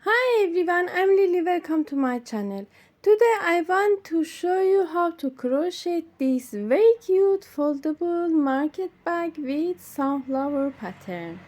Hi everyone, I'm Lily. Welcome to my channel. Today I want to show you how to crochet this very cute foldable market bag with sunflower pattern.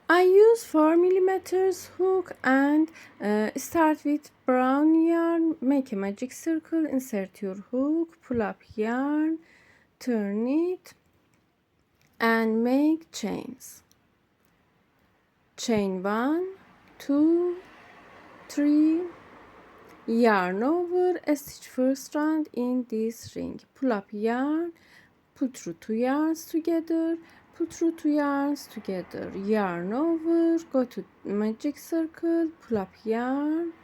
I use 4 millimeters hook and start with brown yarn, make a magic circle, insert your hook, pull up yarn, turn it and make chains. Chain 1, 2, 3, yarn over, stitch first round in this ring, pull up yarn, pull through 2 yarns together, pull through 2 yarns together, yarn over, go to magic circle, pull up yarn,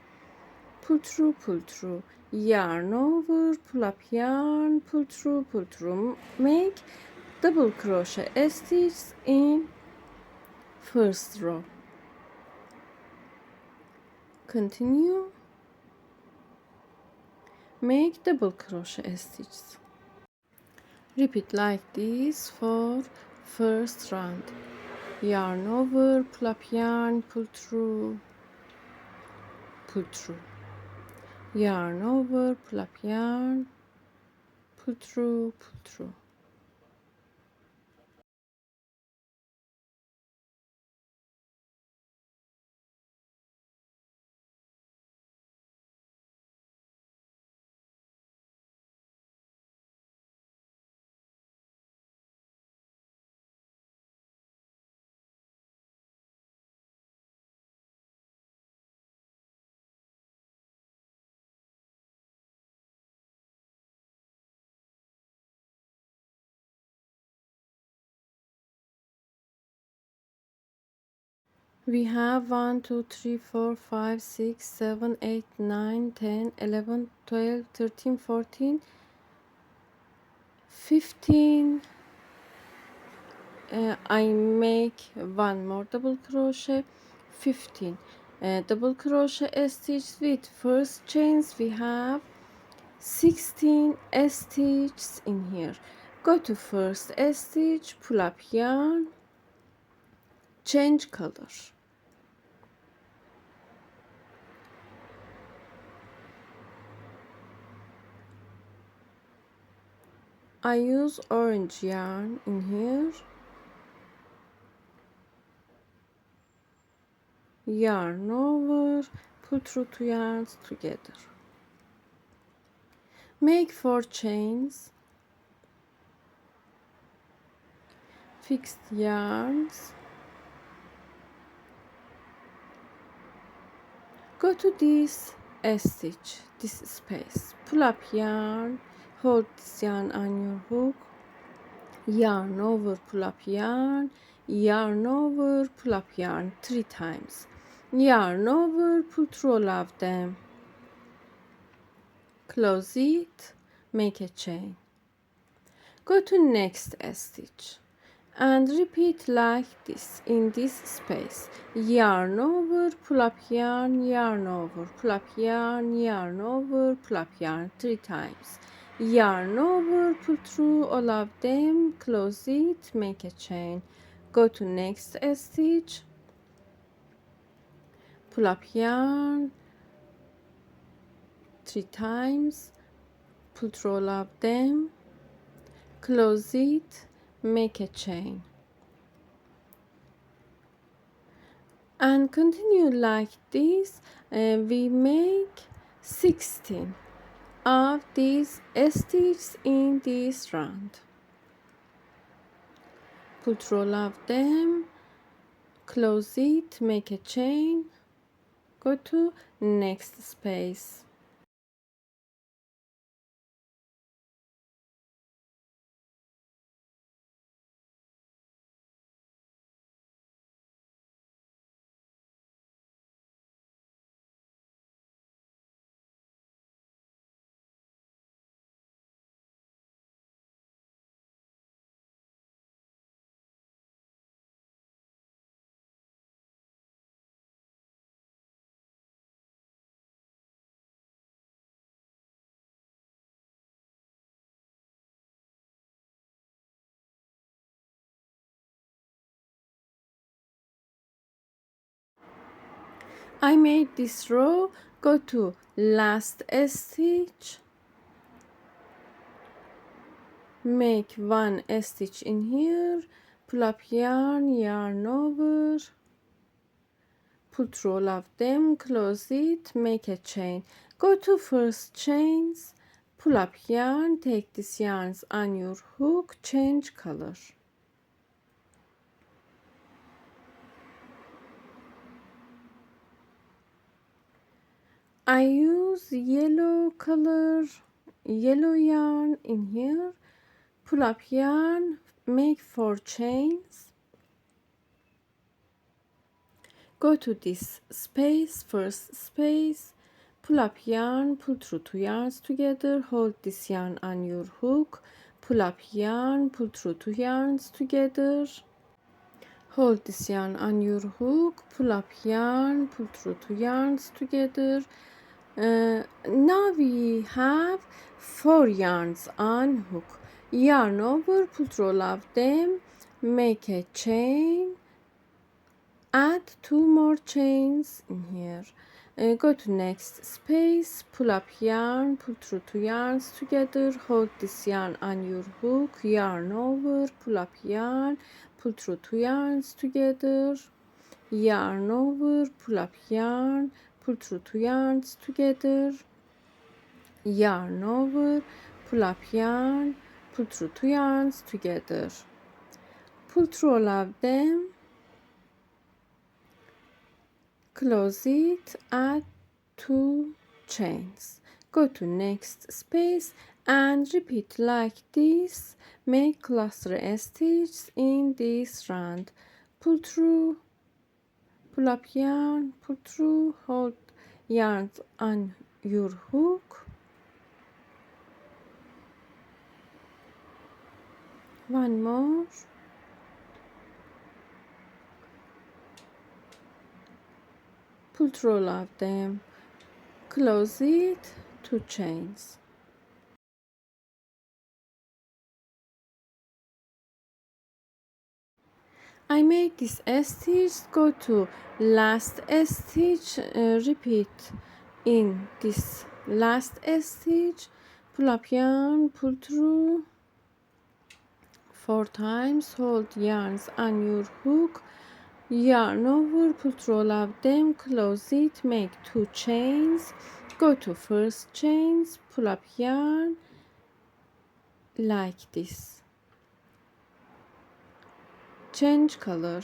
pull through, yarn over, pull up yarn, pull through, make double crochet stitches in first row. Continue, make double crochet stitches. Repeat like this for first round. Yarn over, pull up yarn, pull through, yarn over, pull up yarn, pull through. We have 1, 2, 3, 4, 5, 6, 7, 8, 9, 10, 11, 12, 13, 14, 15. I make one more double crochet, 15 double crochet stitch with first chains. We have 16 stitches in here. Go to first stitch, pull up yarn, change color. I use orange yarn in here. Yarn over, pull through 2 yarns together. Make 4 chains, fixed yarns. Go to this stitch, this space, pull up yarn, hold this yarn on your hook, yarn over, pull up yarn, yarn over, pull up yarn 3 times, yarn over, pull through all of them, close it, make a chain. Go to next stitch and repeat like this in this space. Yarn over, pull up yarn, yarn over, pull up yarn, yarn over, pull up yarn 3 times. Yarn over, pull through all of them, close it, make a chain. Go to next stitch, pull up yarn 3 times, pull through all of them, close it, make a chain. and continue like this. We make 16 of these stitches in this round. Put roll of them, close it, make a chain, go to next space. I made this row, go to last stitch, make one stitch in here, pull up yarn over, put roll of them, close it, make a chain, go to first chains, pull up yarn, take these yarns on your hook, change color. I use yellow color, yellow yarn in here, pull up yarn, make 4 chains, go to this space, first space, pull up yarn, pull through 2 yarns together, hold this yarn on your hook, pull up yarn, pull through 2 yarns together, hold this yarn on your hook, pull up yarn, pull through 2 yarns together. Now we have 4 yarns on hook, yarn over, put roll of them, make a chain, add 2 more chains in here, go to next space, pull up yarn, pull through 2 yarns together, hold this yarn on your hook, yarn over, pull up yarn, pull through 2 yarns together, yarn over, pull up yarn, pull through 2 yarns together, yarn over, pull up yarn, pull through 2 yarns together, pull through all of them, close it, add 2 chains, go to next space and repeat like this. Make cluster stitches in this round, pull through, pull up yarn, pull through, hold yarns on your hook, one more, pull through all of them, close it, 2 chains. I made this stitch, go to last stitch, repeat in this last stitch, pull up yarn, pull through 4 times, hold yarns on your hook, yarn over, pull through all of them, close it, make 2 chains, go to first chains, pull up yarn like this, change color.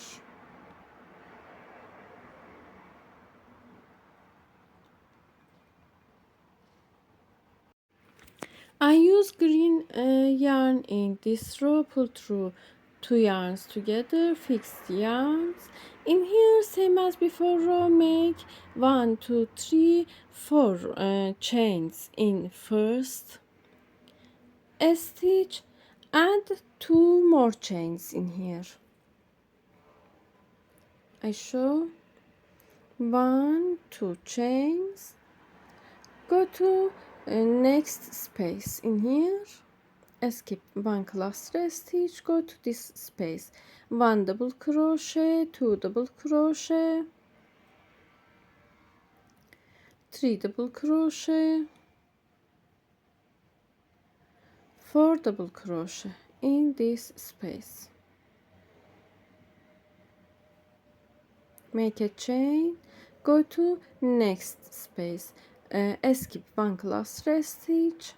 I use green yarn in this row, pull through 2 yarns together, fixed yarns. In here, same as before row, make 1, 2, 3, 4 chains in first stitch, add 2 more chains in here. I show 1, 2 chains, go to next space in here, skip 1 cluster stitch, go to this space, 1 double crochet, 2 double crochet, 3 double crochet, 4 double crochet in this space, make a chain, go to next space, skip one cluster stitch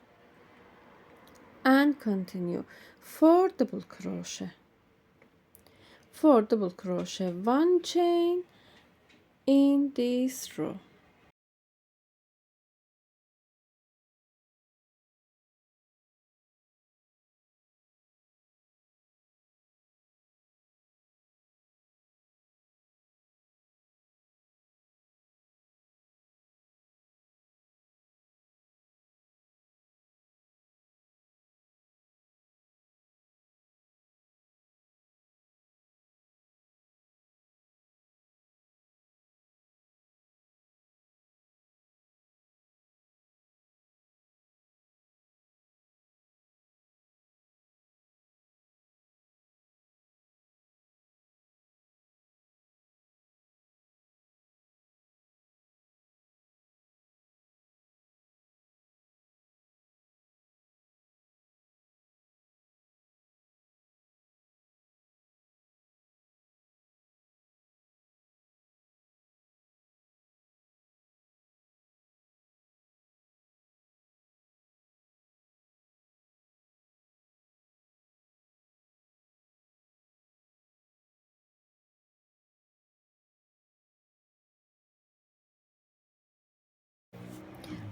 and continue 4 double crochet, 4 double crochet, 1 chain in this row.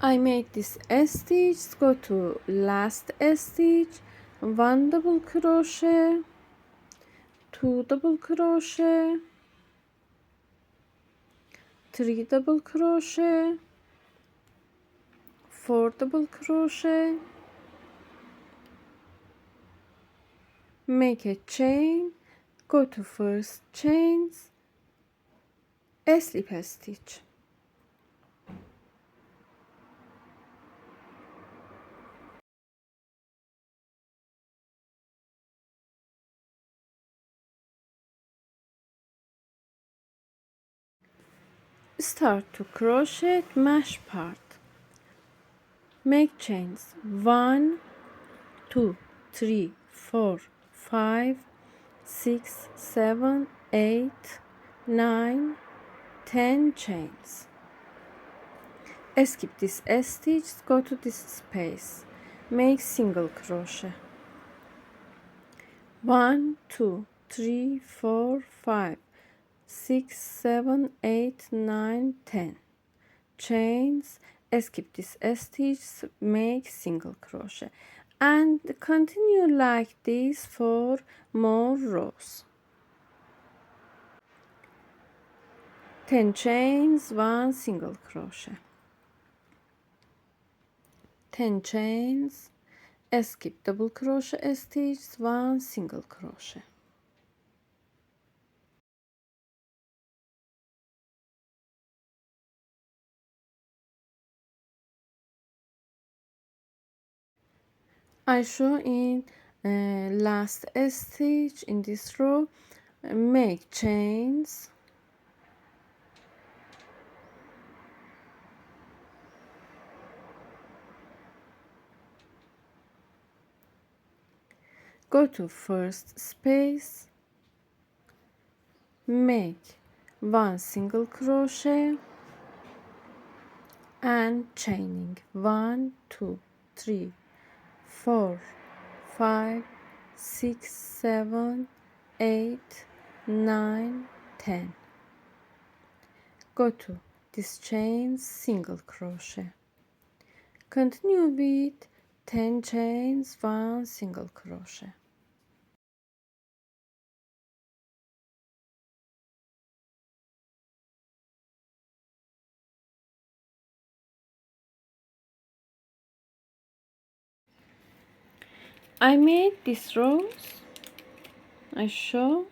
I made this stitch, go to last stitch, 1 double crochet, 2 double crochet, 3 double crochet, 4 double crochet, make a chain, go to first chains, slip a stitch. Start to crochet mesh part. Make chains 1, 2, 3, 4, 5, 6, 7, 8, 9, 10 chains. Skip this stitch, go to this space, make single crochet. 1, 2, 3, 4, 5, 6, 7, 8, 9, 10 chains. Skip this stitch, make single crochet and continue like this for more rows. 10 chains, 1 single crochet, 10 chains, skip double crochet stitch, 1 single crochet. I show in last stitch in this row, make chains, go to first space, make 1 single crochet and chaining 1, 2, 3, 4, 5, 6, 7, 8, 9, 10. Go to this chain, single crochet. Continue with 10 chains, 1 single crochet. I made these rows. I show.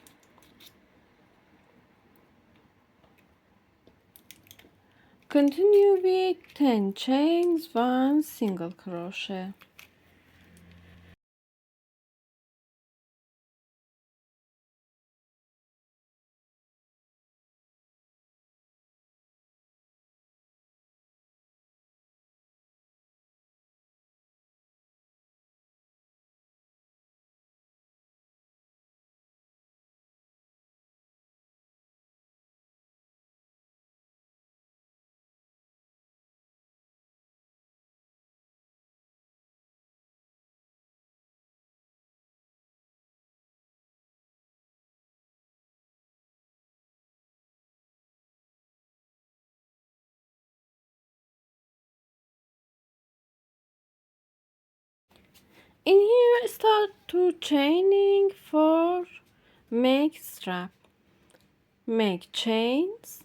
Continue with 10 chains, 1 single crochet. In here, start to chaining for make strap. Make chains.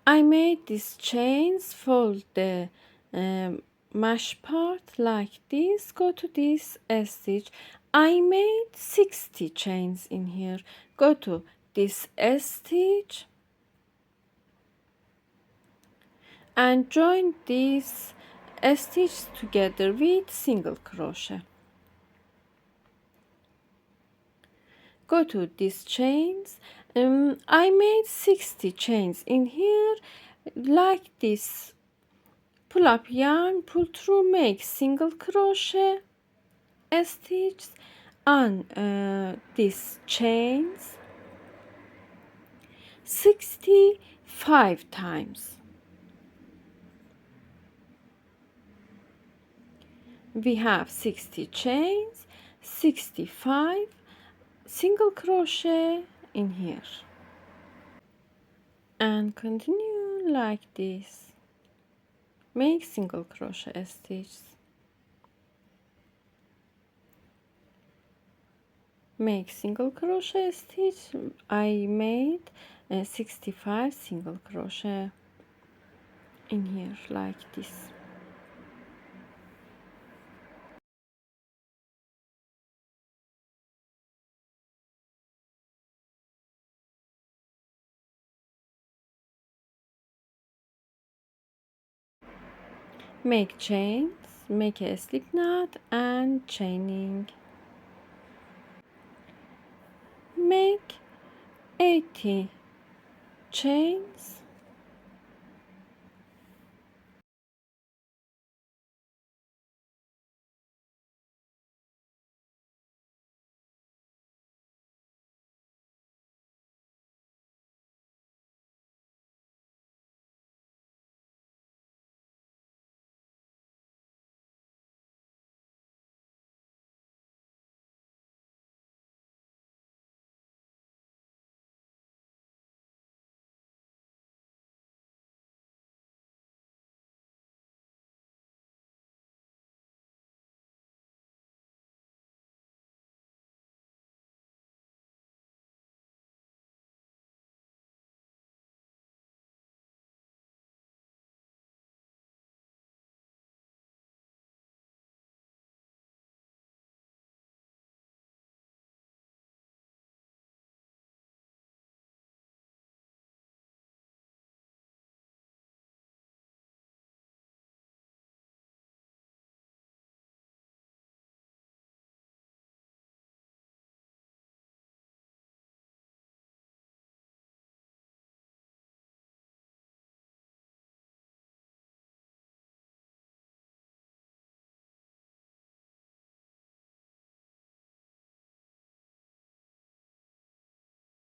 I made these chains, fold the mesh part like this, go to this stitch. I made 60 chains in here. Go to this stitch and join this stitch together with single crochet. Go to these chains. I made 60 chains in here like this. Pull up yarn, pull through, make single crochet stitch on these chains 65 times. We have 60 chains, 65 single crochet in here, and continue like this. Make single crochet stitches. Make single crochet stitch. I made 65 single crochet in here like this. Make chains, make a slip knot and chaining. Make 80 chains